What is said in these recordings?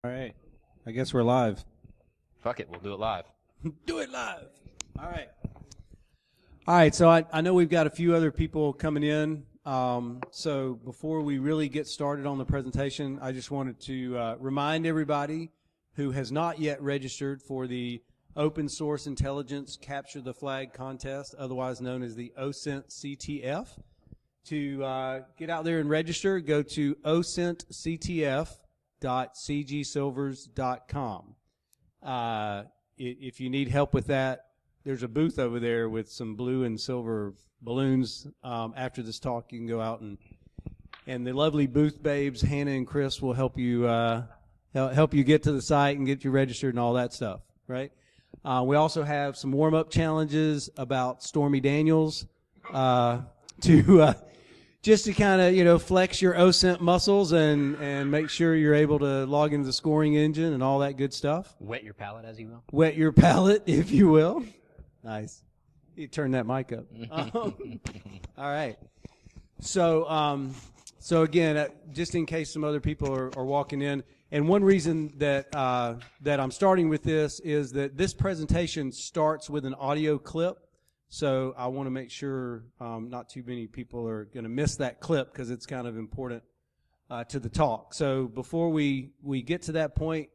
All right. I guess we're live. Fuck it, we'll do it live. Do it live. All right. All right, so I know we've got a few other people coming in. So before we really get started on the presentation, I just wanted to remind everybody who has not yet registered for the Open Source Intelligence Capture the Flag contest, otherwise known as the OSINT CTF, to get out there and register. Go to osintctf.cgsilvers.com. If you need help with that, there's a booth over there with some blue and silver balloons. After this talk, you can go out and the lovely booth babes, Hannah and Chris, will help you get to the site and get you registered and all that stuff, right? We also have some warm-up challenges about Stormy Daniels just to kind of, flex your OSINT muscles and make sure you're able to log into the scoring engine and all that good stuff. Wet your palate, as you will. Wet your palate, if you will. Nice. You turn that mic up. All right. So again, just in case some other people are walking in, and one reason that I'm starting with this is that this presentation starts with an audio clip. So I want to make sure not too many people are going to miss that clip because it's kind of important to the talk. So before we get to that point,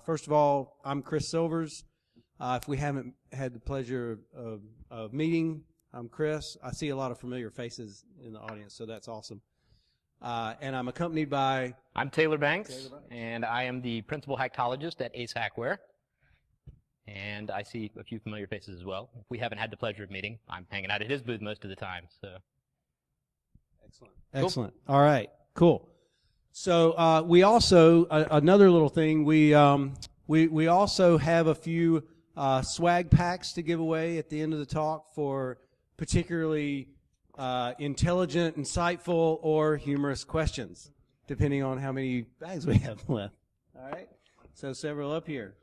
first of all, I'm Chris Silvers. If we haven't had the pleasure of meeting, I'm Chris. I see a lot of familiar faces in the audience, so that's awesome. And I'm accompanied by... I'm Taylor Banks, and I am the principal hacktologist at Ace Hackware. And I see a few familiar faces as well. If we haven't had the pleasure of meeting, I'm hanging out at his booth most of the time. So, excellent, excellent. Cool. All right, cool. So we also another little thing. We also have a few swag packs to give away at the end of the talk for particularly intelligent, insightful, or humorous questions, depending on how many bags we have left. All right. So several up here.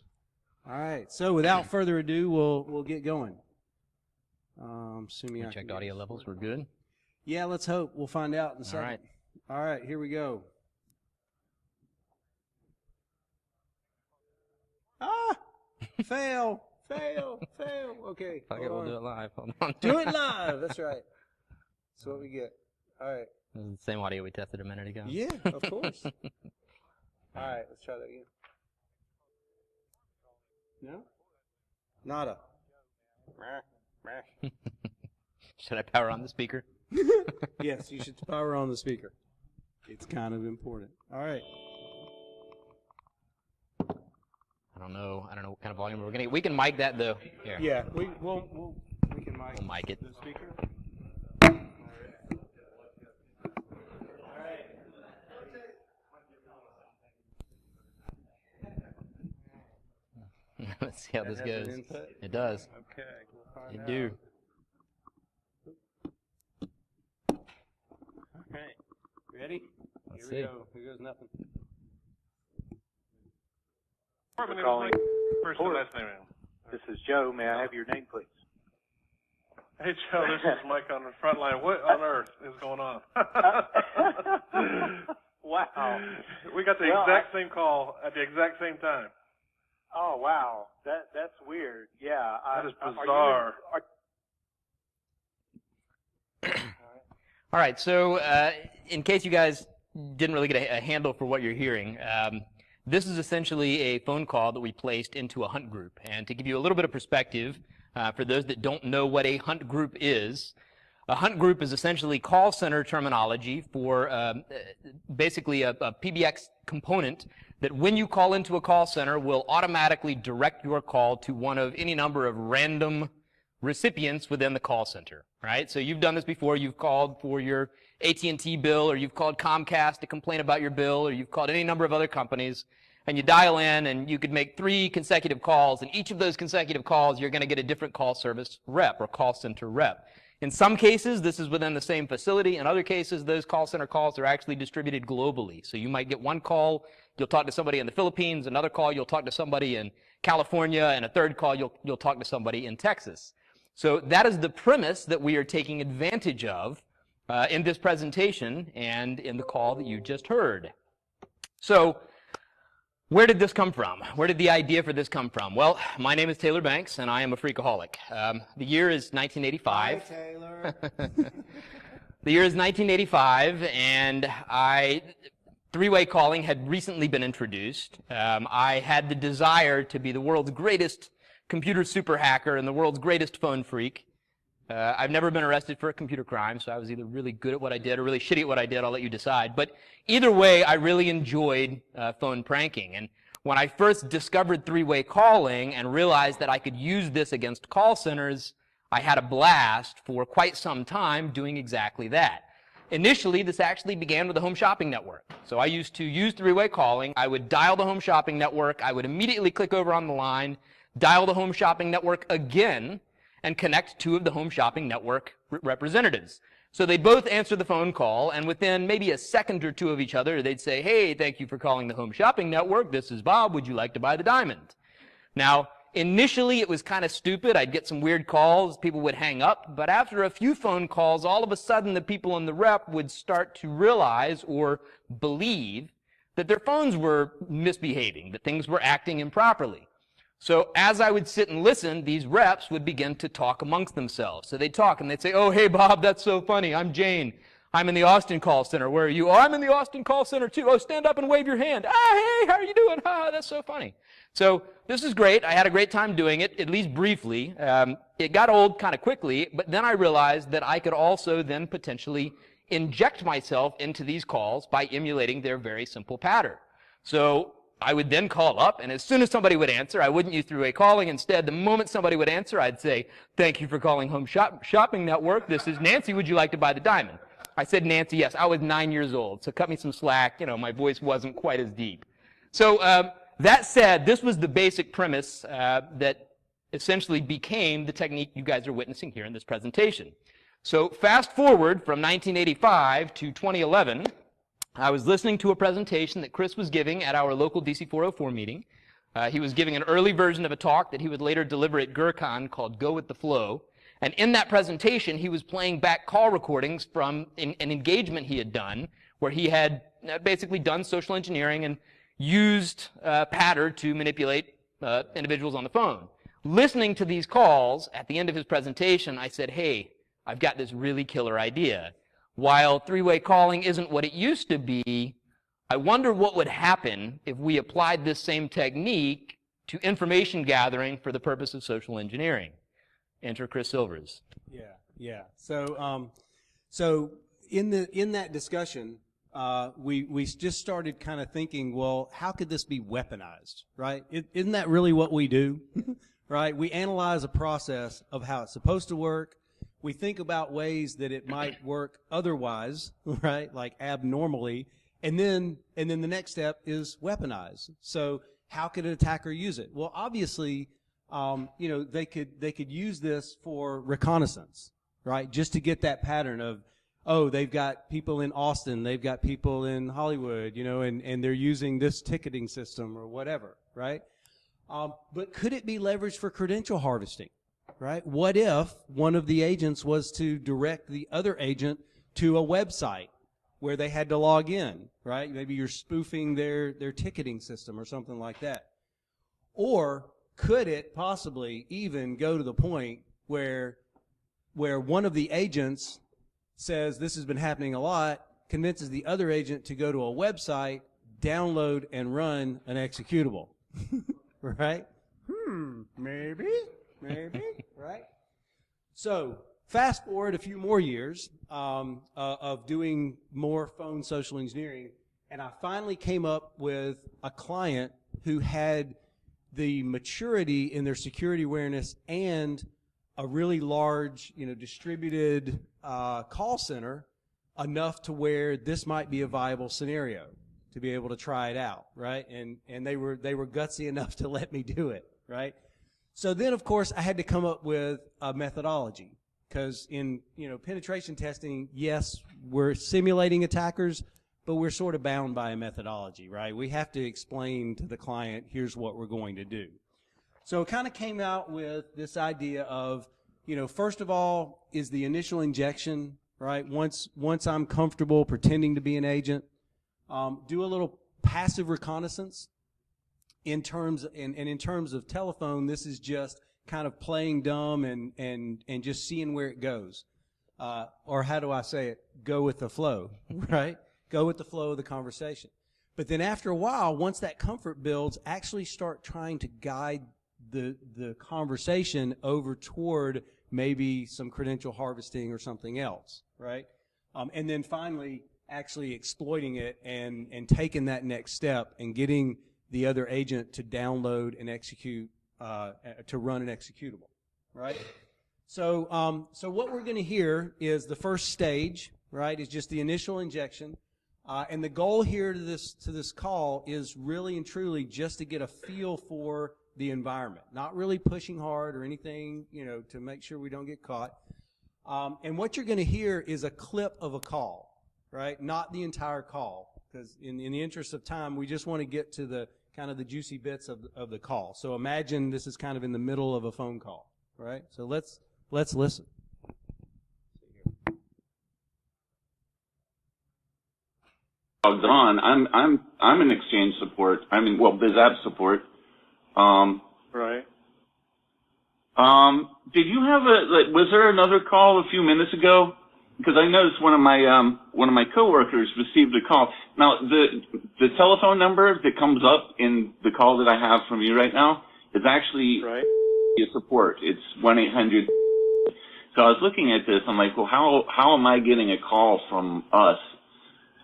All right. So without further ado, we'll get going. Assuming we checked audio levels. We're good. Yeah. Let's hope. We'll find out in a second. All right. All right. Here we go. Fail. Okay. Okay, we'll do it live. Hold on. Do it live. That's right. That's what we get. All right. This is the same audio we tested a minute ago. Yeah, of course. All right. Let's try that again. No? Nada. Should I power on the speaker? Yes, you should power on the speaker. It's kind of important. All right. I don't know what kind of volume we're getting. We can mic that though. Here. Yeah, we can mic it. The speaker. Let's see how this goes. It does. Okay. It do. All right. Ready? Let's Here we see. go. Here goes nothing. Calling. First and last name. This is Joe. May I have your name, please? Hey, Joe, this is Mike on the front line. What on earth is going on? Wow. We got the exact same call at the exact same time. Oh, wow. That's weird. Yeah. That is bizarre. All right, so in case you guys didn't really get a handle for what you're hearing, this is essentially a phone call that we placed into a hunt group. And to give you a little bit of perspective, for those that don't know what a hunt group is, a hunt group is essentially call center terminology for basically a PBX component that when you call into a call center will automatically direct your call to one of any number of random recipients within the call center, right? So you've done this before. You've called for your AT&T bill, or you've called Comcast to complain about your bill, or you've called any number of other companies, and you dial in, and you could make 3 consecutive calls, and each of those consecutive calls, you're going to get a different call service rep or call center rep. In some cases, this is within the same facility. In other cases, those call center calls are actually distributed globally. So you might get one call, you'll talk to somebody in the Philippines, another call, you'll talk to somebody in California, and a third call, you'll talk to somebody in Texas. So that is the premise that we are taking advantage of in this presentation and in the call that you just heard. So Where did this come from? Where did the idea for this come from? Well, my name is Taylor Banks, and I am a freakaholic. The year is 1985. Hi, Taylor. The year is 1985, and three-way calling had recently been introduced. I had the desire to be the world's greatest computer super hacker and the world's greatest phone freak. I've never been arrested for a computer crime, so I was either really good at what I did or really shitty at what I did. I'll let you decide. But either way, I really enjoyed phone pranking. And when I first discovered three-way calling and realized that I could use this against call centers, I had a blast for quite some time doing exactly that. Initially, this actually began with the home shopping network. So I used to use three-way calling. I would dial the home shopping network. I would immediately click over on the line, dial the home shopping network again, and connect two of the home shopping network representatives. So they both answer the phone call, and within maybe a second or two of each other, they'd say, "Hey, thank you for calling the home shopping network. This is Bob. Would you like to buy the diamond?" Now, initially, it was kind of stupid. I'd get some weird calls. People would hang up. But after a few phone calls, all of a sudden, the people in the rep would start to realize or believe that their phones were misbehaving, that things were acting improperly. So as I would sit and listen, these reps would begin to talk amongst themselves. So they'd talk and they'd say, "Oh, hey, Bob, that's so funny. I'm Jane. I'm in the Austin call center. Where are you?" "Oh, I'm in the Austin call center too." "Oh, stand up and wave your hand." "Ah, hey, how are you doing?" "Ah, that's so funny." So this is great. I had a great time doing it, at least briefly. It got old kind of quickly, but then I realized that I could also then potentially inject myself into these calls by emulating their very simple pattern. So I would then call up, and as soon as somebody would answer, I wouldn't use three-way calling. Instead, the moment somebody would answer, I'd say, "Thank you for calling Home Shopping Network. This is Nancy. Would you like to buy the diamond?" I said Nancy, yes. I was 9 years old, so cut me some slack. My voice wasn't quite as deep. So that said, this was the basic premise that essentially became the technique you guys are witnessing here in this presentation. So fast forward from 1985 to 2011, I was listening to a presentation that Chris was giving at our local DC 404 meeting. He was giving an early version of a talk that he would later deliver at NolaCon called Go With the Flow. And in that presentation, he was playing back call recordings from an engagement he had done where he had basically done social engineering and used patter to manipulate individuals on the phone. Listening to these calls at the end of his presentation, I said, "Hey, I've got this really killer idea. While three-way calling isn't what it used to be, I wonder what would happen if we applied this same technique to information gathering for the purpose of social engineering." Enter Chris Silvers. Yeah. So in that discussion, we just started kind of thinking, well, how could this be weaponized, right? Isn't that really what we do, right? We analyze a process of how it's supposed to work. We think about ways that it might work otherwise, right? Like abnormally. And then the next step is weaponize. So how could an attacker use it? Well, obviously, they could use this for reconnaissance, right? Just to get that pattern of, oh, they've got people in Austin, they've got people in Hollywood, and they're using this ticketing system or whatever, right? But could it be leveraged for credential harvesting? Right? What if one of the agents was to direct the other agent to a website where they had to log in, right? Maybe you're spoofing their ticketing system or something like that. Or could it possibly even go to the point where one of the agents says this has been happening a lot, convinces the other agent to go to a website, download and run an executable, right? Maybe, right? So fast forward a few more years of doing more phone social engineering, and I finally came up with a client who had the maturity in their security awareness and a really large, distributed call center enough to where this might be a viable scenario to be able to try it out, right? And they were gutsy enough to let me do it, right? So then, of course, I had to come up with a methodology because in, penetration testing, yes, we're simulating attackers, but we're sort of bound by a methodology, right? We have to explain to the client, here's what we're going to do. So it kind of came out with this idea of, first of all, is the initial injection, right? Once I'm comfortable pretending to be an agent, do a little passive reconnaissance, in terms of telephone, this is just kind of playing dumb and just seeing where it goes. Or how do I say it? Go with the flow, right? Go with the flow of the conversation. But then after a while, once that comfort builds, actually start trying to guide the conversation over toward maybe some credential harvesting or something else, right? And then finally actually exploiting it and taking that next step and getting the other agent to download and execute, to run an executable, right? So, so what we're going to hear is the first stage, right, is just the initial injection. And the goal here to this call is really and truly just to get a feel for the environment, not really pushing hard or anything, to make sure we don't get caught. And what you're going to hear is a clip of a call, right? Not the entire call, because in the interest of time, we just want to get to the kind of the juicy bits of the call. So imagine this is kind of in the middle of a phone call, right? So let's listen. Don, I'm in exchange support. BizApp support. Right. Did you have was there another call a few minutes ago? Because I noticed one of my coworkers received a call. Now the telephone number that comes up in the call that I have from you right now is actually your support. It's 1-800. So I was looking at this. I'm like, well, how am I getting a call from us?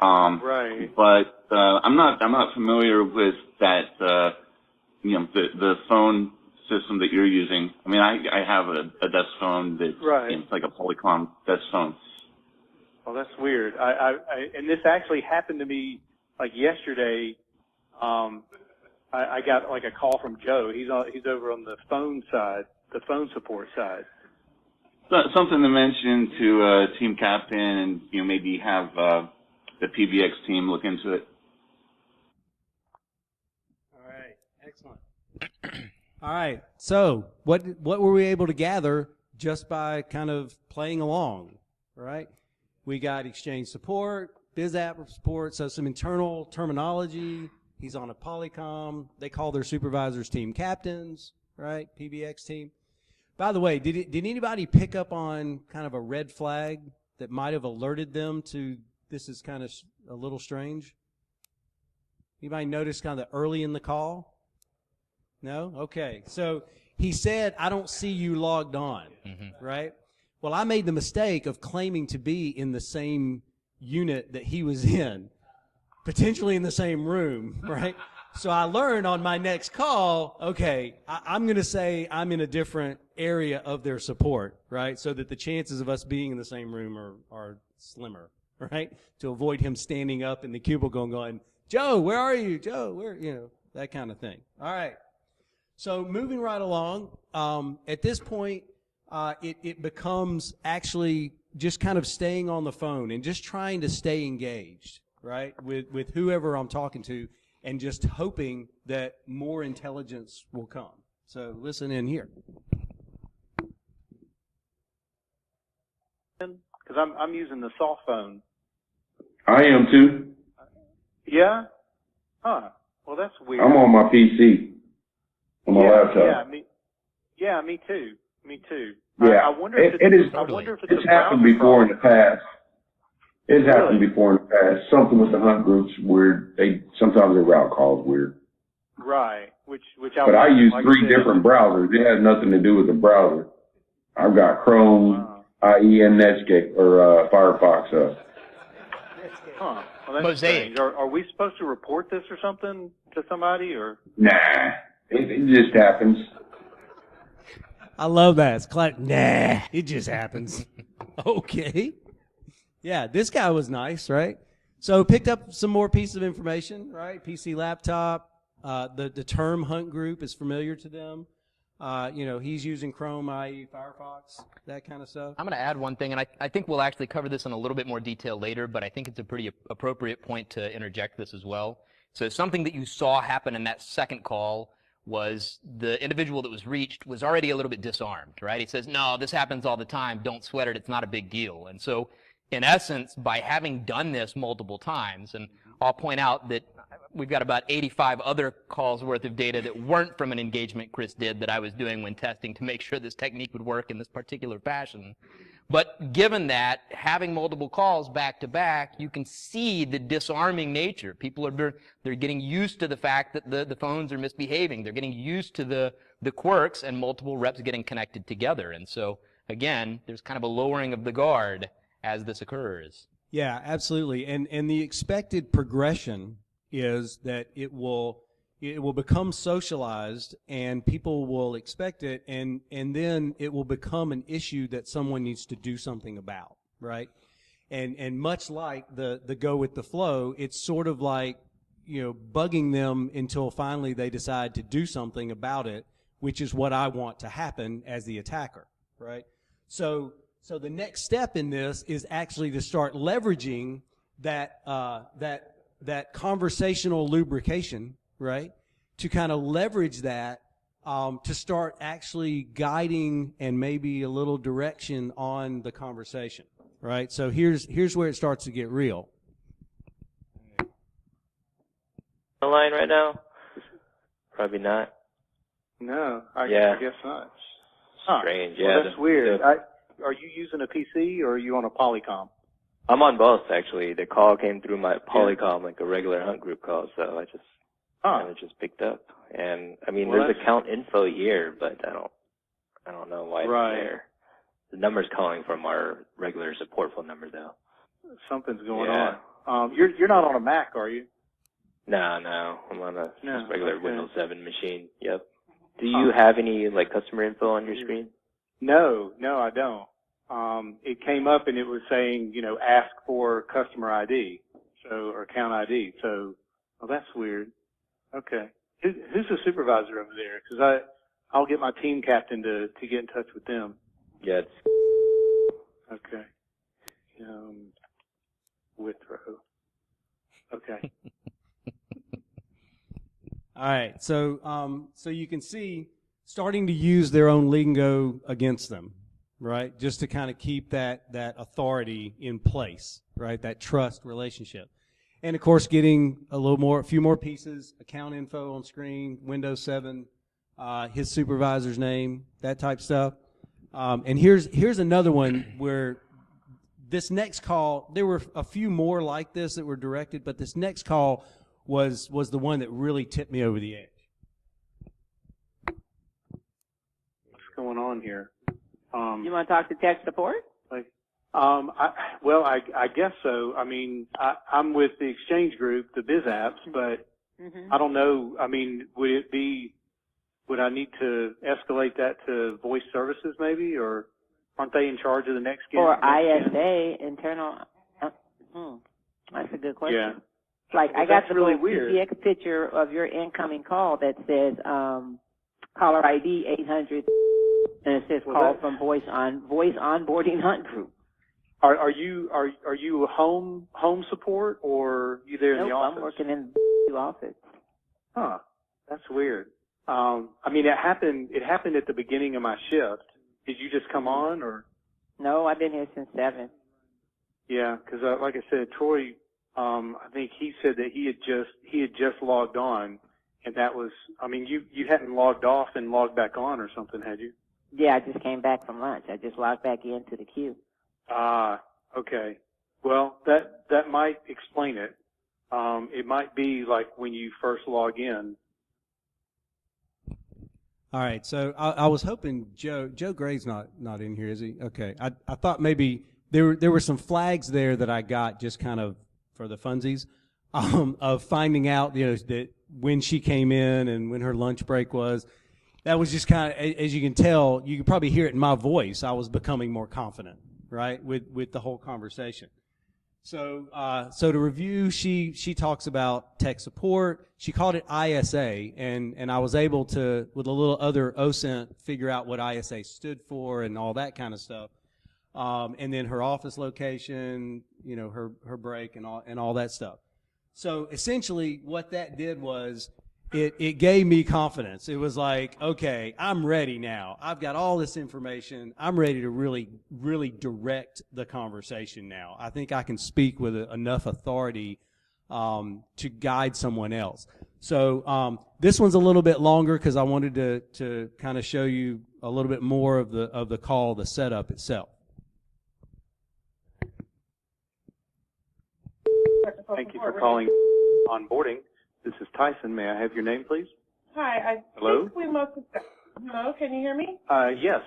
Right. But I'm not familiar with that. The phone system that you're using. I mean, I have a desk phone that's it's like a Polycom desk phone. Well, that's weird. And this actually happened to me like yesterday. I got like a call from Joe. He's over on the phone side, the phone support side. Something to mention to team captain, and maybe have the PBX team look into it. All right, excellent. All right, so what were we able to gather just by kind of playing along, right? We got exchange support, BizApp support, so some internal terminology. He's on a Polycom. They call their supervisors team captains, right? PBX team. By the way, did anybody pick up on kind of a red flag that might have alerted them to this is kind of a little strange? Anybody notice kind of early in the call? No? Okay. So he said, I don't see you logged on, right? Well, I made the mistake of claiming to be in the same unit that he was in, potentially in the same room, right? So I learned on my next call, okay, I'm going to say I'm in a different area of their support, right? So that the chances of us being in the same room are slimmer, right? To avoid him standing up in the cubicle and going, Joe, where are you? Joe, where, that kind of thing. All right. So moving right along, at this point, it becomes actually just kind of staying on the phone and just trying to stay engaged, right, with whoever I'm talking to, and just hoping that more intelligence will come. So listen in here. Because I'm using the soft phone. I am too. Yeah? Huh. Well, that's weird. I'm on my PC. On my laptop. Me too. Me too. Yeah. I wonder if it's happened before in the past. It's happened before in the past. Something with the hunt groups where sometimes their route calls weird. Right. But I use three different browsers. It has nothing to do with the browser. I've got Chrome, IE, and Netscape or Firefox. Huh. Well, that's strange. Are we supposed to report this or something to somebody or? Nah. It just happens. I love that. It's like, nah, it just happens. Okay. Yeah, this guy was nice, right? So picked up some more pieces of information, right? PC laptop. The term hunt group is familiar to them. He's using Chrome, IE, Firefox, that kind of stuff. I'm going to add one thing, and I think we'll actually cover this in a little bit more detail later, but I think it's a pretty appropriate point to interject this as well. So something that you saw happen in that second call was the individual that was reached was already a little bit disarmed, right? He says, no, this happens all the time. Don't sweat it. It's not a big deal. And so, in essence, by having done this multiple times, and I'll point out that we've got about 85 other calls worth of data that weren't from an engagement Chris did that I was doing when testing to make sure this technique would work in this particular fashion. But given that, having multiple calls back to back, you can see the disarming nature. People they're getting used to the fact that the phones are misbehaving. They're getting used to the quirks and multiple reps getting connected together. And so, again, there's kind of a lowering of the guard as this occurs. Yeah, absolutely. And the expected progression is that it will become socialized and people will expect it, and then it will become an issue that someone needs to do something about, right? And much like the go with the flow, it's sort of like, bugging them until finally they decide to do something about it, which is what I want to happen as the attacker, right? So the next step in this is actually to start leveraging that conversational lubrication, right? To kind of leverage that to start actually guiding and maybe a little direction on the conversation, right? So here's where it starts to get real. Online right now? Probably not. No, I guess not. Strange, Well, that's weird. Are you using a PC or are you on a Polycom? I'm on both, actually. The call came through my Polycom, like a regular hunt group call, so I just kind of just picked up. And I mean, there's account info here, but I don't know why it's there. The number's calling from our regular support phone number, though. Something's going on. You're not on a Mac, are you? No, I'm on a just regular Windows 7 machine. Yep. Do you have any like customer info on your screen? No, I don't. It came up and it was saying, ask for customer ID, or account ID. So, that's weird. Okay. Who's the supervisor over there? Because I'll get my team captain to get in touch with them. Yeah. Okay. Withrow. Okay. All right. So you can see starting to use their own lingo against them, right? Just to kind of keep that authority in place, right? That trust relationship. And of course, getting a few more pieces, account info on screen, Windows 7, his supervisor's name, that type stuff. And here's another one where this next call, there were a few more like this that were directed, but this next call was the one that really tipped me over the edge. What's going on here? You want to talk to tech support? I guess so. I mean, I'm with the Exchange Group, the Biz Apps, but I don't know. I mean, would I need to escalate that to voice services maybe, or aren't they in charge of the next gen? Or ISA, internal? That's a good question. Yeah. Like, I got the really little weird. PCX picture of your incoming call that says caller ID 800, and it says call from voice onboarding hunt group. Are you home support, or you there in the office? I'm working in the office. Huh. That's weird. I mean, it happened at the beginning of my shift. Did you just come on, or? No, I've been here since 7. Yeah, because like I said, Troy, I think he said that he had just logged on, and that was, I mean, you hadn't logged off and logged back on or something, had you? Yeah, I just came back from lunch. I just logged back into the queue. Okay. Well, that might explain it. It might be like when you first log in. All right, so I was hoping Joe Gray's not in here, is he? Okay, I thought maybe there were some flags there that I got just kind of for the funsies, of finding out, that when she came in and when her lunch break was. That was just kind of, as you can tell, you can probably hear it in my voice. I was becoming more confident, right, with the whole conversation. So to review, she talks about tech support. She called it ISA, and I was able to, with a little other OSINT, figure out what ISA stood for and all that kind of stuff. And then her office location, her break and all that stuff. So essentially, what that did was it gave me confidence. It was like, okay, I'm ready now. I've got all this information. I'm ready to really, really direct the conversation now. I think I can speak with enough authority to guide someone else. So this one's a little bit longer because I wanted to kind of show you a little bit more of the call, the setup itself. Thank you for calling onboarding. This is Tyson. May I have your name, please? Hi, Hello? think we must have. Hello, can you hear me? Yes.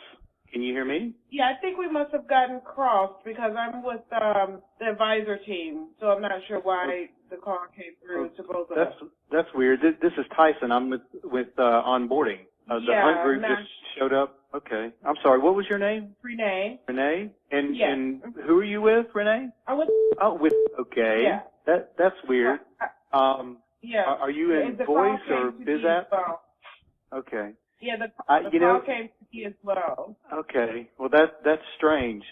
Can you hear me? Yeah, I think we must have gotten crossed because I'm with the advisor team, so I'm not sure why the call came through to both of us. That's weird. This is Tyson. I'm with onboarding. The Hunt group just showed up. Okay. I'm sorry. What was your name? Renee. Renee? And Yes. and who are you with, Renee? I'm with. Oh, okay. Yeah. That's weird. Yeah. Are you in The voice call or came to me BizApp? as well. Okay. Yeah, the you call know, came to me as well. Okay. Well, that's strange.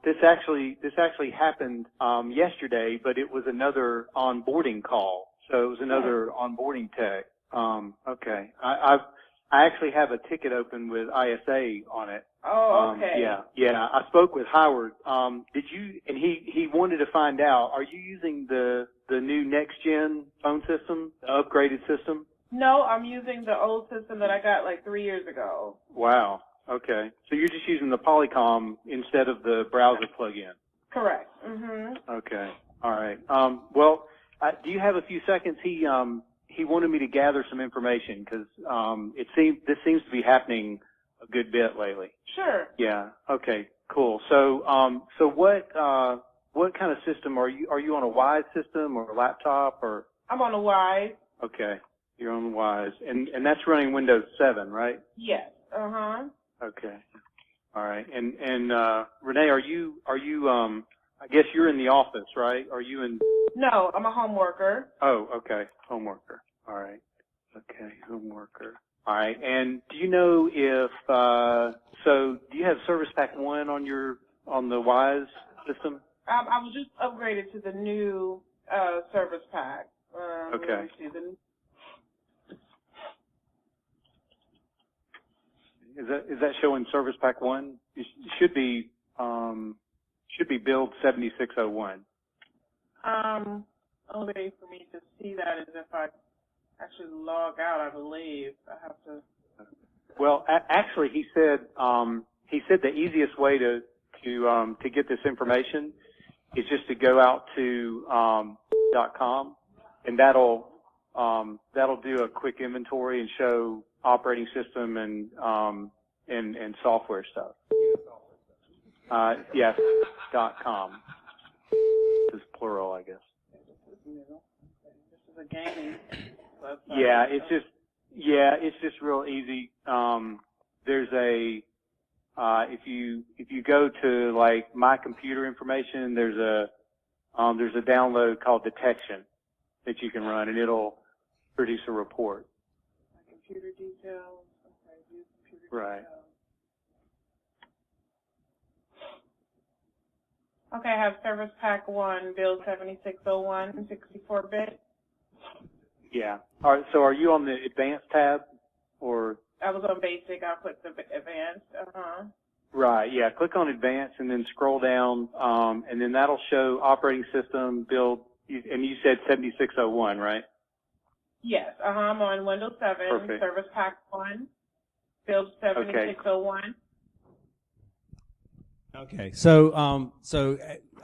This actually happened yesterday, but it was another onboarding call. So it was another onboarding tech. Okay. I actually have a ticket open with ISA on it. Oh, okay. Yeah. I spoke with Howard. Did you? And he wanted to find out. Are you using the new next gen phone system, the upgraded system? No, I'm using the old system that I got like 3 years ago. Wow. Okay. So you're just using the Polycom instead of the browser plugin. Correct. Mhm. Okay. All right. Well, do you have a few seconds? He wanted me to gather some information because this seems to be happening a good bit lately. Sure. Yeah. Okay. Cool. So what kind of system are you? Are you on a Wise system or a laptop or? I'm on a Wise. Okay. You're on Wise, and that's running Windows 7, right? Yes. Okay. All right. And Renee, are you I guess you're in the office, right? Are you in? No, I'm a home worker. Oh, okay. Home worker. All right. Okay. Home worker. All right. And do you know if so do you have Service Pack 1 on the Wise system? I was just upgraded to the new Service Pack. Okay. Is that showing Service Pack 1? It should be build 7601. Only way for me to see that is if I actually log out. I believe I have to. Well, actually, he said the easiest way to get this information is just to go out to .com, and that'll do a quick inventory and show operating system and software stuff. Yes, .com. This is plural, I guess. This is a gaming. Yeah, it's just real easy. There's a if you go to like my computer information, there's a download called detection that you can run, and it'll produce a report. Computer details. Okay, view computer right. Details. Okay, I have Service Pack 1, build 7601, 64-bit. Yeah. All right. So are you on the advanced tab, or? I was on basic. I'll click the advanced. Right. Yeah. Click on advanced and then scroll down, and then that'll show operating system build. And you said 7601, right? Yes. I'm on Windows 7. Perfect. Service Pack 1, build 7601. Okay. So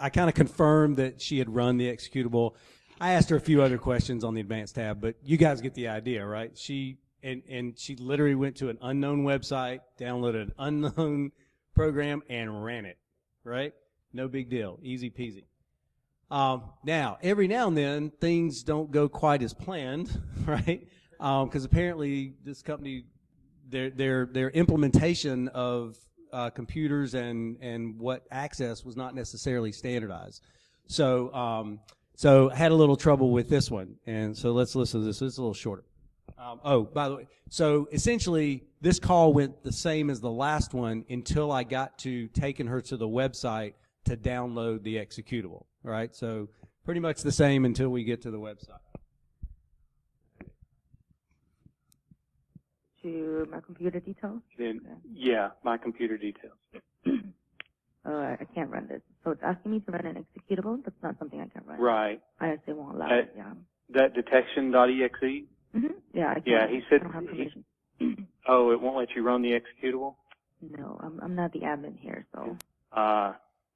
I kind of confirmed that she had run the executable. I asked her a few other questions on the advanced tab, but you guys get the idea, right? She literally went to an unknown website, downloaded an unknown program, and ran it, right? No big deal. Easy peasy. Now, every now and then, things don't go quite as planned, right? Because apparently this company, their implementation of computers and what access was not necessarily standardized. So I had a little trouble with this one, and so let's listen to this. It's a little shorter. By the way, so essentially this call went the same as the last one until I got to taking her to the website to download the executable. All right, so pretty much the same until we get to the website. To my computer details? Then, yeah, my computer details. I can't run this. So it's asking me to run an executable. That's not something I can run. Right. ISA won't allow it, yeah. That detection.exe? Mm-hmm. Yeah, I can't. Yeah, he said, I don't have permission. oh, it won't let you run the executable? No, I'm not the admin here, so.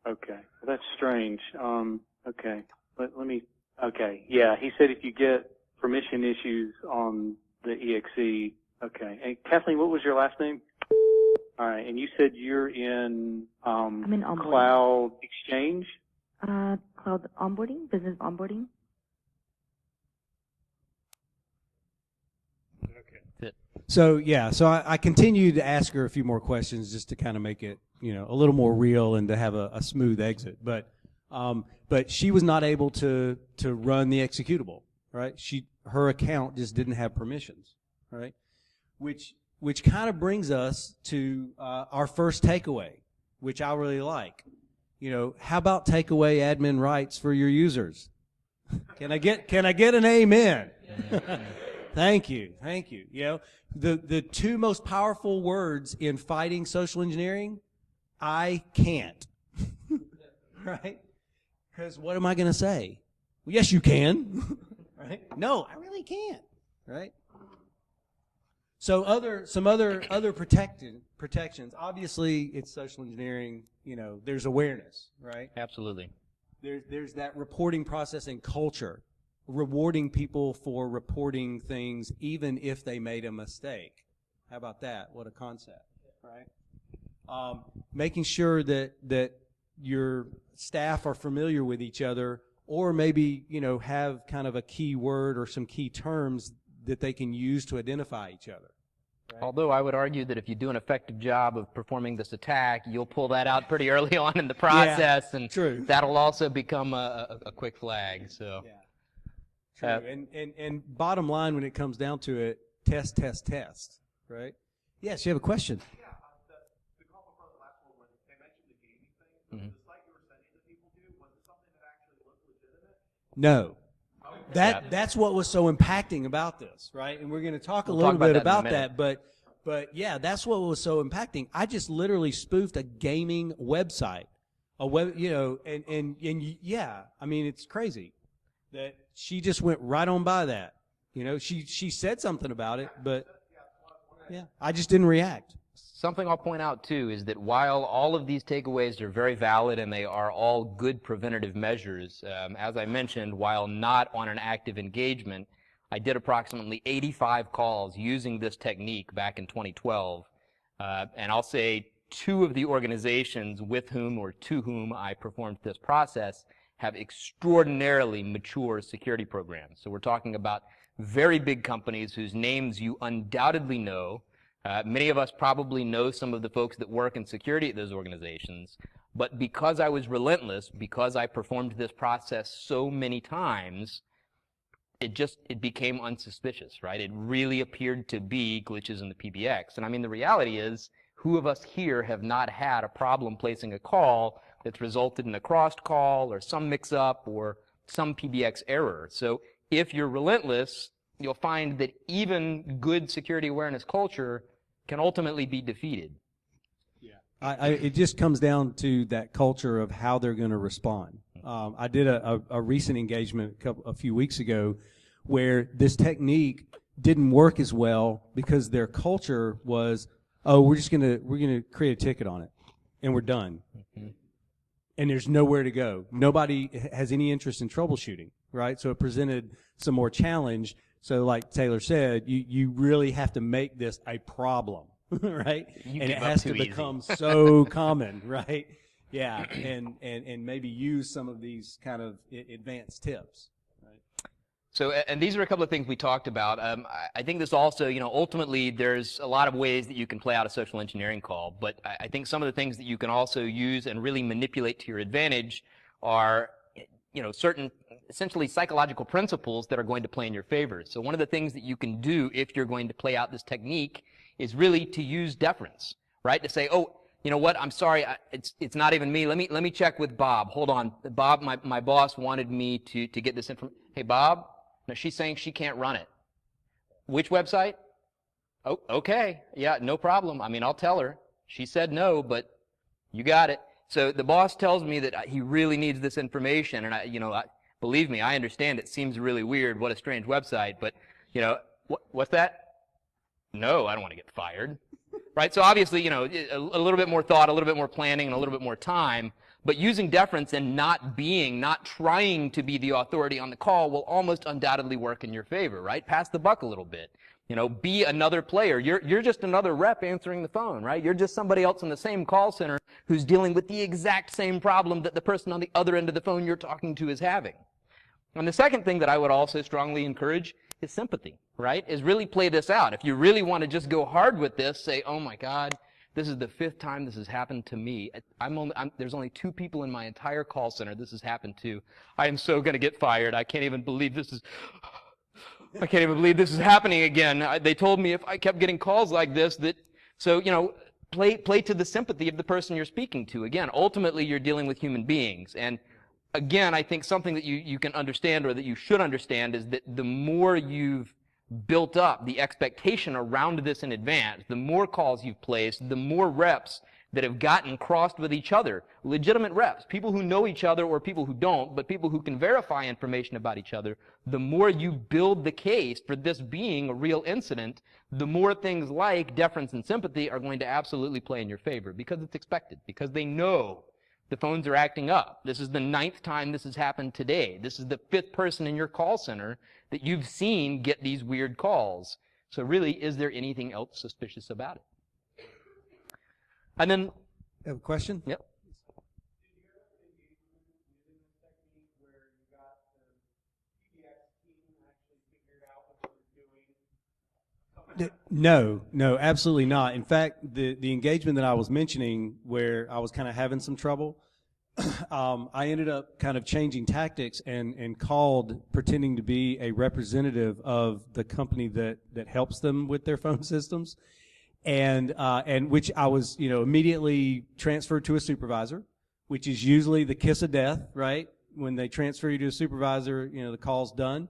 Okay. Well, that's strange. Okay. Let me, okay. Yeah, he said if you get permission issues on the EXE, okay. And Kathleen, what was your last name? All right. And you said you're in, I'm in onboarding. Cloud Exchange? Cloud onboarding, business onboarding. So yeah, so I continued to ask her a few more questions just to kind of make it, a little more real and to have a smooth exit. But she was not able to run the executable, right? Her account just didn't have permissions, right? Which kind of brings us to our first takeaway, which I really like. How about take away admin rights for your users? Can I get an amen? Thank you. The two most powerful words in fighting social engineering, I can't. Right? Because what am I going to say? Well, yes, you can. Right? No, I really can't. Right? So some other protections. Obviously, it's social engineering. There's awareness. Right? Absolutely. There's that reporting process and culture. Rewarding people for reporting things even if they made a mistake. How about that? What a concept, right? Making sure that your staff are familiar with each other, or maybe have kind of a key word or some key terms that they can use to identify each other. Right? Although I would argue that if you do an effective job of performing this attack, you'll pull that out pretty early on in the process, yeah, and true. That'll also become a quick flag. So. Yeah. True. And bottom line, when it comes down to it, test, right? Yes, you have a question. Yeah, the call before the last one, when they mentioned the gaming thing, the site you were sending the people to, was it something that actually looked legitimate? No. That's what was so impacting about this, right? And we're going to talk a little bit about that, but yeah, that's what was so impacting. I just literally spoofed a gaming website, and yeah, I mean, it's crazy that she just went right on by that. She said something about it, but yeah, I just didn't react. Something I'll point out, too, is that while all of these takeaways are very valid and they are all good preventative measures, as I mentioned, while not on an active engagement, I did approximately 85 calls using this technique back in 2012. And I'll say 2 of the organizations with whom or to whom I performed this process have extraordinarily mature security programs. So we're talking about very big companies whose names you undoubtedly know. Many of us probably know some of the folks that work in security at those organizations. But because I was relentless, because I performed this process so many times, it became unsuspicious, right? It really appeared to be glitches in the PBX. And I mean, the reality is, who of us here have not had a problem placing a call that's resulted in a crossed call or some mix-up or some PBX error? So if you're relentless, you'll find that even good security awareness culture can ultimately be defeated. Yeah, it just comes down to that culture of how they're going to respond. I did a recent engagement a few weeks ago where this technique didn't work as well because their culture was, oh, we're gonna create a ticket on it, and we're done. Mm-hmm. And there's nowhere to go. Nobody has any interest in troubleshooting, right? So it presented some more challenge. So like Taylor said, you really have to make this a problem, right? And it has to become so common, right? Yeah, and maybe use some of these kind of advanced tips. So, and these are a couple of things we talked about. I think this also, ultimately there's a lot of ways that you can play out a social engineering call, but I think some of the things that you can also use and really manipulate to your advantage are, certain essentially psychological principles that are going to play in your favor. So one of the things that you can do if you're going to play out this technique is really to use deference, right? To say, oh, you know what, I'm sorry, it's not even me. Let me check with Bob. Hold on. Bob, my boss wanted me to get this information. Hey, Bob? No, she's saying she can't run it. Which website? Oh, okay. Yeah, no problem. I mean, I'll tell her. She said no, but you got it. So the boss tells me that he really needs this information, and believe me, I understand it seems really weird. What a strange website, but what's that? No, I don't want to get fired, right? So obviously, a little bit more thought, a little bit more planning, and a little bit more time. But using deference and not trying to be the authority on the call will almost undoubtedly work in your favor, right? Pass the buck a little bit. Be another player. You're just another rep answering the phone, right? You're just somebody else in the same call center who's dealing with the exact same problem that the person on the other end of the phone you're talking to is having. And the second thing that I would also strongly encourage is sympathy, right? Is really play this out. If you really want to just go hard with this, say, oh my God, this is the 5th time this has happened to me. There's only 2 people in my entire call center this has happened to. I am so going to get fired. I can't even believe this is happening again. They told me if I kept getting calls like this play to the sympathy of the person you're speaking to. Again, ultimately you're dealing with human beings. And again, I think something that you can understand, or that you should understand, is that the more you've built up the expectation around this in advance, the more calls you've placed, the more reps that have gotten crossed with each other, legitimate reps, people who know each other or people who don't, but people who can verify information about each other, the more you build the case for this being a real incident, the more things like deference and sympathy are going to absolutely play in your favor, because it's expected, because they know the phones are acting up. This is the 9th time this has happened today. This is the 5th person in your call center that you've seen get these weird calls. So really, is there anything else suspicious about it? And then, have a question? Yep. No, absolutely not. In fact, the engagement that I was mentioning, where I was kind of having some trouble, I ended up kind of changing tactics and called pretending to be a representative of the company that helps them with their phone systems, and which I was immediately transferred to a supervisor, which is usually the kiss of death, right? When they transfer you to a supervisor, the call's done.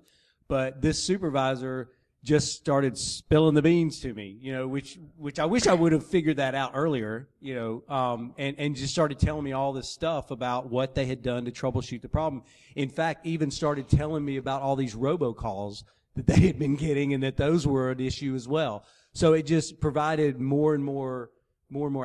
But this supervisor just started spilling the beans to me, which I wish I would have figured that out earlier, and just started telling me all this stuff about what they had done to troubleshoot the problem. In fact, even started telling me about all these robocalls that they had been getting, and that those were an issue as well. So it just provided more and more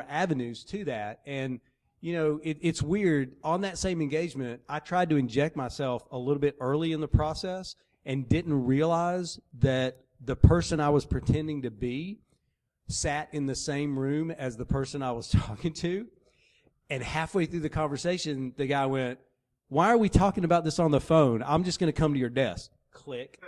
avenues to that. And it's weird. On that same engagement, I tried to inject myself a little bit early in the process and didn't realize that the person I was pretending to be sat in the same room as the person I was talking to. And halfway through the conversation, the guy went, "Why are we talking about this on the phone? I'm just going to come to your desk." Click.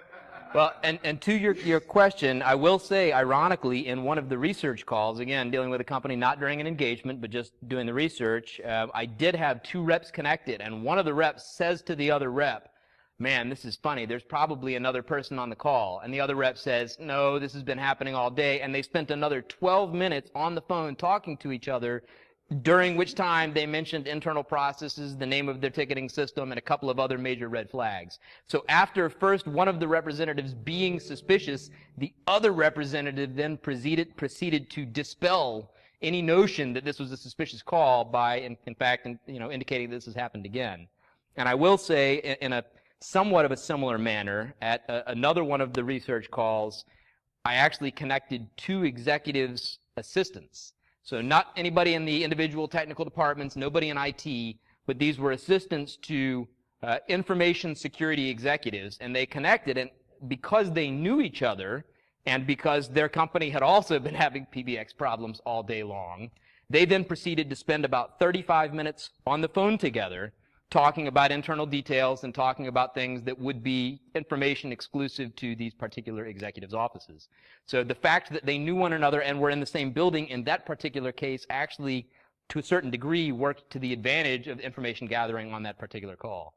Well, and to your question, I will say, ironically, in one of the research calls, again, dealing with a company not during an engagement, but just doing the research, I did have 2 reps connected, and one of the reps says to the other rep, "Man, this is funny. There's probably another person on the call." And the other rep says, "No, this has been happening all day." And they spent another 12 minutes on the phone talking to each other, during which time they mentioned internal processes, the name of their ticketing system, and a couple of other major red flags. So after first one of the representatives being suspicious, the other representative then proceeded to dispel any notion that this was a suspicious call by, in fact, indicating this has happened again. And I will say, in a somewhat of a similar manner, at another one of the research calls, I actually connected 2 executives' assistants. So not anybody in the individual technical departments, nobody in IT, but these were assistants to information security executives, and they connected, and because they knew each other, and because their company had also been having PBX problems all day long, they then proceeded to spend about 35 minutes on the phone together, talking about internal details and talking about things that would be information exclusive to these particular executives' offices. So the fact that they knew one another and were in the same building in that particular case actually, to a certain degree, worked to the advantage of information gathering on that particular call.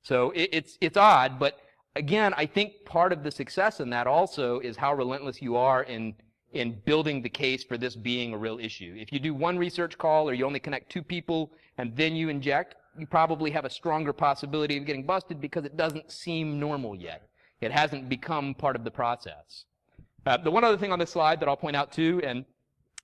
So it's odd, but again, I think part of the success in that also is how relentless you are in building the case for this being a real issue. If you do one research call or you only connect 2 people and then you inject, you probably have a stronger possibility of getting busted because it doesn't seem normal yet. It hasn't become part of the process. The one other thing on this slide that I'll point out too, and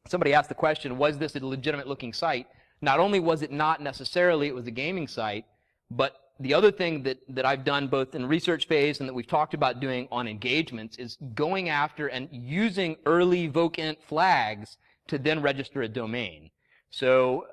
somebody asked the question, was this a legitimate looking site? not only was it not necessarily, it was a gaming site, but the other thing that I've done both in research phase and that we've talked about doing on engagements is going after and using early vocent flags to then register a domain. So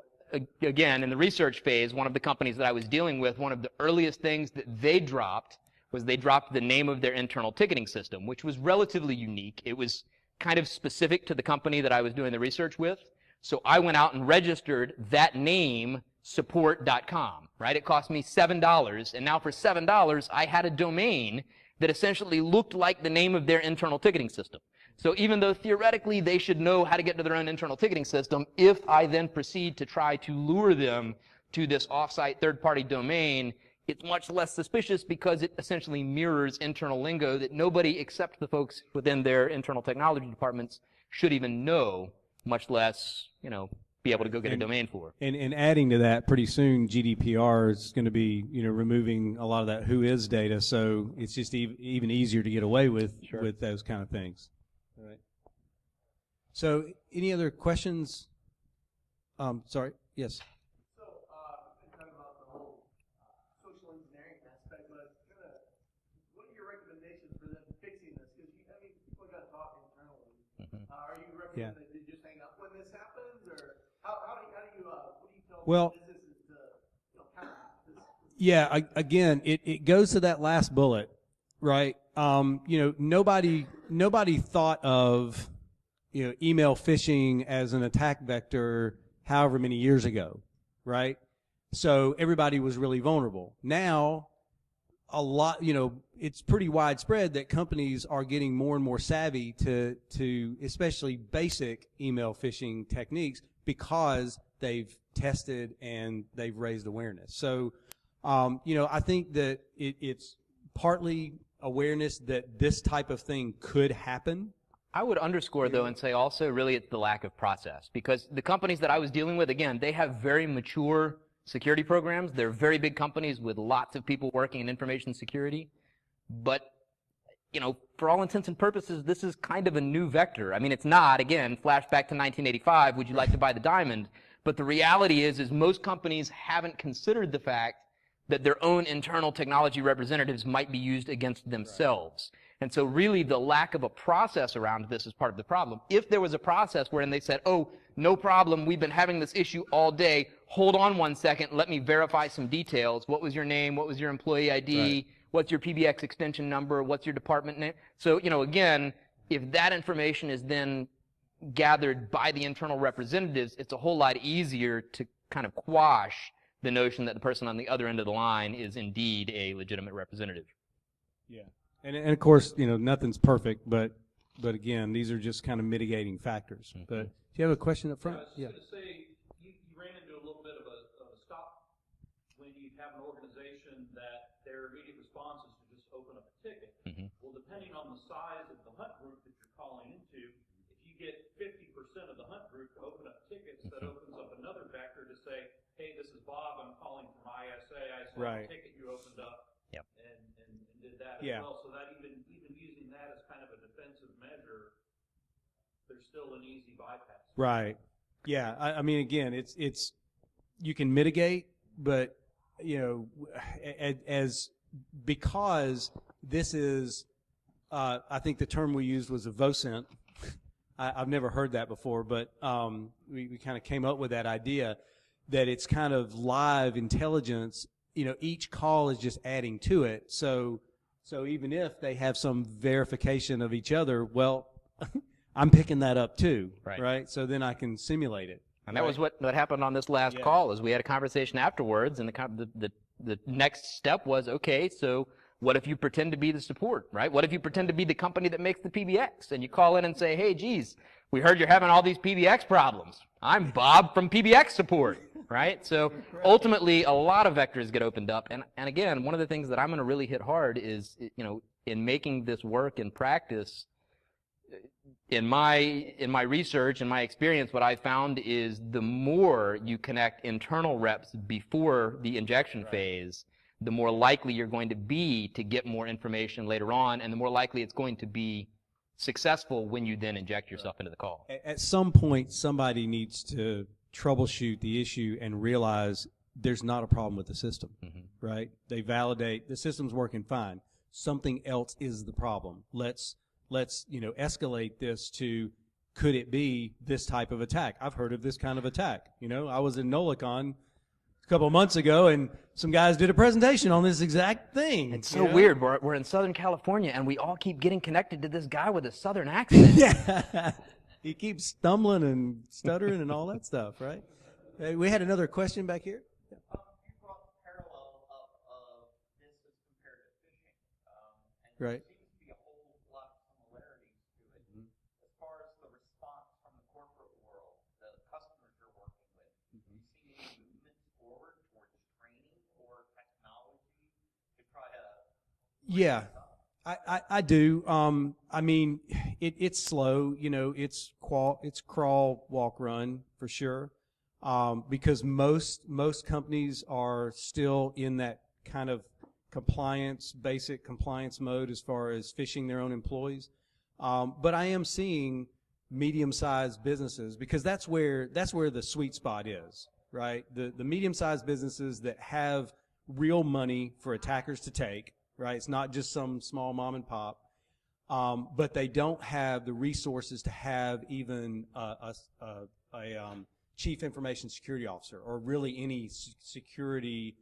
again, in the research phase, one of the companies that I was dealing with, one of the earliest things that they dropped was they dropped the name of their internal ticketing system, which was relatively unique. It was kind of specific to the company that I was doing the research with. So I went out and registered that name, support.com, right? It cost me $7, and now for $7, I had a domain that essentially looked like the name of their internal ticketing system. So even though theoretically they should know how to get to their own internal ticketing system, if I then proceed to try to lure them to this offsite third-party domain, it's much less suspicious because it essentially mirrors internal lingo that nobody except the folks within their internal technology departments should even know, much less, be able to go get a domain for. And adding to that, pretty soon GDPR is going to be, removing a lot of that who is data, so it's just even easier to get away with those kind of things. All right. So, any other questions? Sorry. Yes. So, kind of about the whole social engineering aspect, but what are your recommendations for them fixing this? Because people got to talk internally. Are you recommending that they just hang up when this happens, or what do you tell businesses to counter this? Yeah, again, it goes to that last bullet, right? Nobody thought of email phishing as an attack vector however many years ago, right? So everybody was really vulnerable. Now, a lot, it's pretty widespread that companies are getting more and more savvy to especially basic email phishing techniques because they've tested and they've raised awareness. So, I think that it's partly awareness that this type of thing could happen. I would underscore, though, and say also really it's the lack of process. Because the companies that I was dealing with, again, they have very mature security programs. They're very big companies with lots of people working in information security. But, for all intents and purposes, this is kind of a new vector. I mean, it's not, again, flashback to 1985, would you like to buy the diamond? But the reality is most companies haven't considered the fact that their own internal technology representatives might be used against themselves. Right. And so really the lack of a process around this is part of the problem. If there was a process wherein they said, oh, no problem, we've been having this issue all day, hold on 1 second, let me verify some details. What was your name? What was your employee ID? Right. What's your PBX extension number? What's your department name? So, again, if that information is then gathered by the internal representatives, it's a whole lot easier to kind of quash the notion that the person on the other end of the line is indeed a legitimate representative. Yeah. And of course, nothing's perfect, but again, these are just kind of mitigating factors. Mm-hmm. But do you have a question up front? I was going to say, you ran into a little bit of a stop when you have an organization that their immediate response is to just open up a ticket. Mm-hmm. Well, depending on the size of the hunt group that you're calling into, if you get 50% of the hunt group to open up tickets, that opens up another vector to say, hey, this is Bob, I'm calling from ISA, I saw a ticket you opened up. Yep. And did that as well. So that even using that as kind of a defensive measure, there's still an easy bypass. Right. Yeah. I mean, again, it's you can mitigate, but because this is, I think the term we used was a vocent. I've never heard that before, but we kind of came up with that idea that it's kind of live intelligence. Each call is just adding to it. So even if they have some verification of each other, well, I'm picking that up too, right? So then I can simulate it. And that was what happened on this last call. Is we had a conversation afterwards, and the next step was, okay, so what if you pretend to be the support, right? What if you pretend to be the company that makes the PBX, and you call in and say, hey, geez, we heard you're having all these PBX problems. I'm Bob from PBX support, right? So ultimately, a lot of vectors get opened up. And again, one of the things that I'm going to really hit hard is, in making this work in practice, in my research and my experience, what I found is the more you connect internal reps before the injection phase, the more likely you're going to be to get more information later on, and the more likely it's going to be successful when you then inject yourself into the call. At some point, somebody needs to troubleshoot the issue and realize there's not a problem with the system, right? They validate the system's working fine. Something else is the problem. Let's escalate this to, could it be this type of attack? I've heard of this kind of attack. I was in NolaCon a couple of months ago, and some guys did a presentation on this exact thing. It's so weird. We're in Southern California, and we all keep getting connected to this guy with a Southern accent. Yeah. He keeps stumbling and stuttering and all that stuff, right? We had another question back here. You brought the parallel of this as compared to fishing. And Right. there seems to be a whole lot of similarities to it. As far as the response from the corporate world, the customers you're working with, do you see any movements forward towards training or technology to try to... Yeah. I do. I mean, it's slow. It's crawl, walk, run for sure. Because most companies are still in that kind of basic compliance mode as far as phishing their own employees. But I am seeing medium-sized businesses, because that's where the sweet spot is, right? The medium-sized businesses that have real money for attackers to take. Right, it's not just some small mom and pop, but they don't have the resources to have even a chief information security officer, or really any security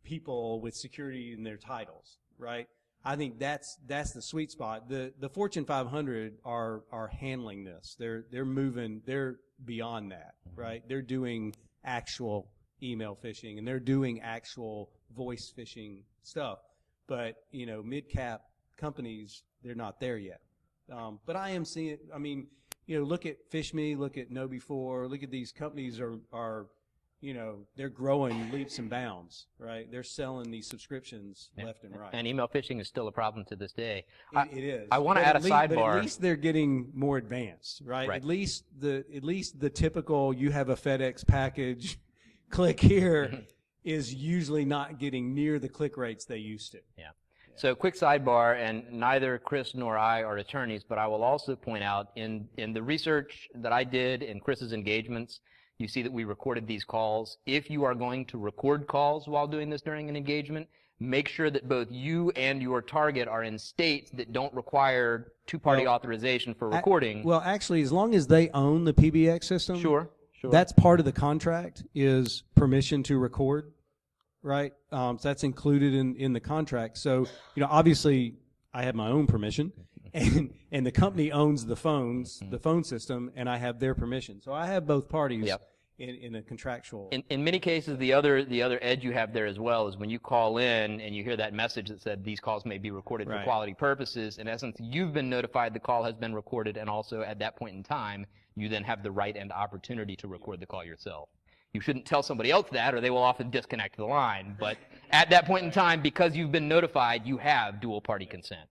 people with security in their titles. Right, I think that's the sweet spot. The Fortune 500 are handling this. They're moving. They're beyond that. Right, they're doing actual email phishing, and they're doing actual voice phishing stuff. But, mid-cap companies, they're not there yet. But I am seeing, look at FishMe, look at KnowBe4, look at these companies are they're growing leaps and bounds, right? They're selling these subscriptions left and right. And email phishing is still a problem to this day. It is. I want to add a sidebar. But at least they're getting more advanced, right? At least the typical, you have a FedEx package, click here, is usually not getting near the click rates they used to. Yeah. So quick sidebar, and neither Chris nor I are attorneys, but I will also point out in the research that I did in Chris's engagements, you see that we recorded these calls. If you are going to record calls while doing this during an engagement, make sure that both you and your target are in states that don't require two-party authorization for recording. Well, actually, as long as they own the PBX system, Sure. That's part of the contract, is permission to record. Right, so that's included in the contract. So, obviously, I have my own permission, and the company owns the phone system, and I have their permission. So I have both parties in a contractual. In many cases, the other edge you have there as well is when you call in and you hear that message that said these calls may be recorded for quality purposes. In essence, you've been notified the call has been recorded, and also at that point in time, you then have the right and opportunity to record the call yourself. You shouldn't tell somebody else that, or they will often disconnect the line. But at that point in time, because you've been notified, you have dual-party consent.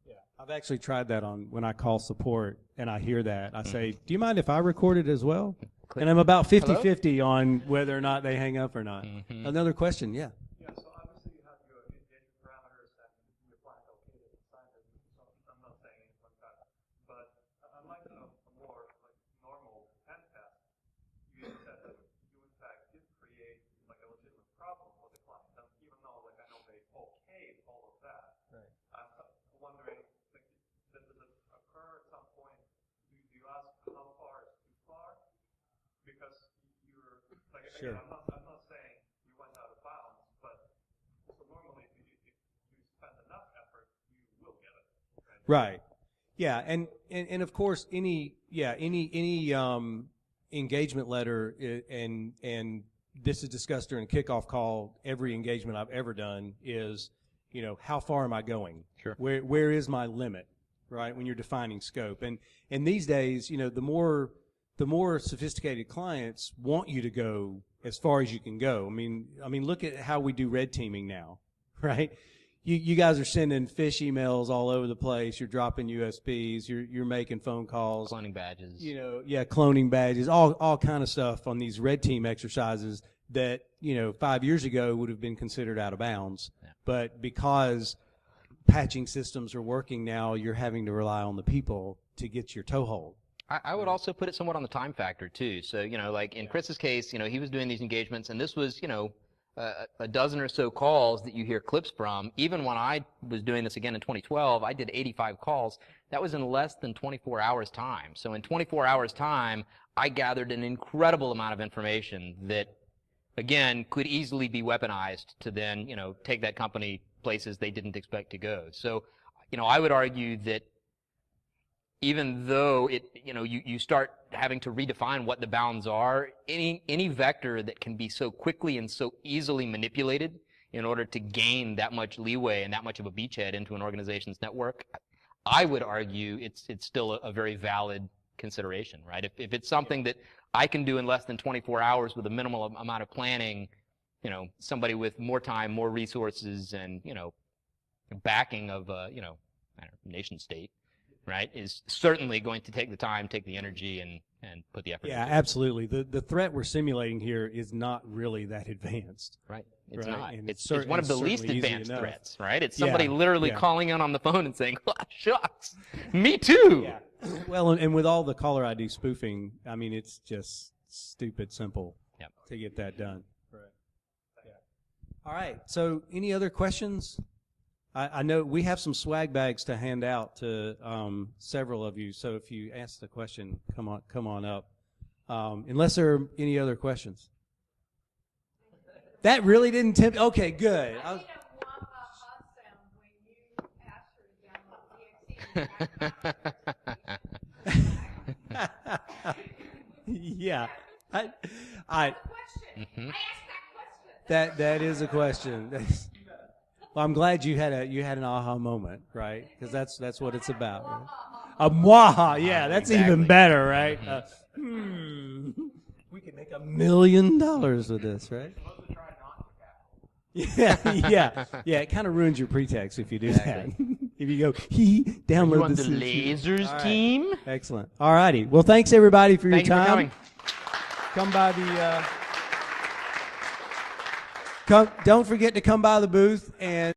Yeah, I've actually tried that on when I call support and I hear that. I say, do you mind if I record it as well? And I'm about 50-50 on whether or not they hang up or not. Another question, yeah. Yeah, so obviously you have your engagement parameters and your client located inside it. So I'm not saying anything like that. But I'd like to know a more normal pen test. You said that you in fact did create a legitimate problem for the client. And even though I know they okayed all of that, I'm wondering, does it occur at some point? Do you ask how far is too far? Because you're again, I'm not saying you went out of bounds, but so normally if you spend enough effort, you will get it. Right. Yeah, and of course any engagement letter, and this is discussed during a kickoff call. Every engagement I've ever done is, how far am I going? Sure. Where is my limit? Right, when you're defining scope, and these days, the more sophisticated clients want you to go as far as you can go. I mean, look at how we do red teaming now, right? You guys are sending fish emails all over the place. You're dropping USBs. You're making phone calls. Cloning badges. Cloning badges. All kind of stuff on these red team exercises that 5 years ago would have been considered out of bounds. Yeah. But because patching systems are working now, you're having to rely on the people to get your toehold. I would also put it somewhat on the time factor too. So, like in Chris's case, he was doing these engagements, and this was, a dozen or so calls that you hear clips from. Even when I was doing this again in 2012, I did 85 calls. That was in less than 24 hours time. So in 24 hours time, I gathered an incredible amount of information that, again, could easily be weaponized to then, take that company places they didn't expect to go. So, I would argue that even though you start having to redefine what the bounds are, any vector that can be so quickly and so easily manipulated in order to gain that much leeway and that much of a beachhead into an organization's network, I would argue it's still a very valid consideration, right? If it's something that I can do in less than 24 hours with a minimal amount of planning, somebody with more time, more resources, and, backing of, nation state, right, is certainly going to take the time, take the energy, and put the effort into it. Yeah, absolutely. The threat we're simulating here is not really that advanced. Right. It's right? not. And it's one of the least advanced threats, right? It's Yeah, somebody literally yeah. calling in on the phone and saying, oh, shucks, me too. Yeah. Well, and with all the caller ID spoofing, I mean, it's just stupid simple to get that done. Right. Yeah. All right. So any other questions? I know we have some swag bags to hand out to several of you. So if you ask the question, come on up. Unless there are any other questions. That really didn't tempt. Okay, good. Yeah. That is a question. Well, I'm glad you had an aha moment, right? Because that's what it's about. Right? A mwaha, yeah, that's exactly. even better, right? We could make $1 million with this, right? Yeah. It kind of ruins your pretext if you do that. If you go, download you on this. the lasers team? Excellent. All righty. Well, thanks everybody for Thank your you time. for coming. Come by the. Don't forget to come by the booth and.